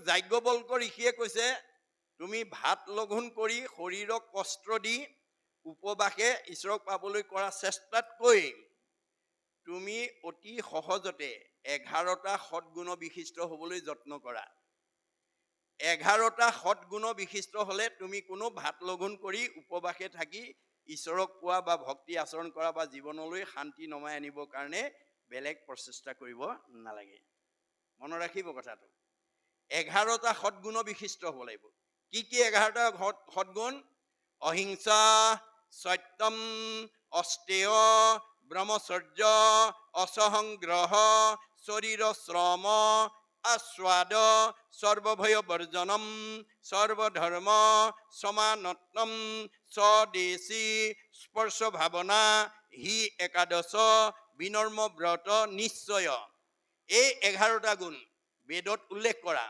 যাজ্ঞবল্ক ঋষিয়ে কৈছে তুমি ভাত লঘোণ কৰি শৰীৰক কষ্ট দি উপবাসে ঈশ্বৰক পাবলৈ কৰা চেষ্টাতকৈ তুমি অতি সহজতে 11টা সৎগুণ বিশিষ্ট হ'বলৈ যত্ন কৰা। 11টা সৎগুণ বিশিষ্ট হ'লে তুমি কোনো ভাত লঘোণ কৰি উপবাসে থাকি ঈশ্বৰক পোৱা বা ভক্তি আচৰণ কৰা বা জীৱনলৈ শান্তি নমাই আনিবৰ কাৰণে বেলেগ প্ৰচেষ্টা কৰিব নালাগে। মনত ৰাখিব কথাটো। 11টা সৎগুণ বিশিষ্ট হ'ব লাগিব। কি কি 11টা সৎগুণ? অহিংসা, সত্যম, অষ্টেয়, ব্ৰহ্মচৰ্য, অসহংগ্ৰহ, শৰীৰ শ্ৰম, আস্বাদ, সৰ্বভয় বৰ্জনম, সৰ্বধৰ্ম সমানত্বম, স্বদেশী, স্পৰ্শ ভাৱনা, হি একাদশ, বিনৰ্ম ব্ৰত, নিশ্চয়। এই 11টা গুণ বেদত উল্লেখ কৰা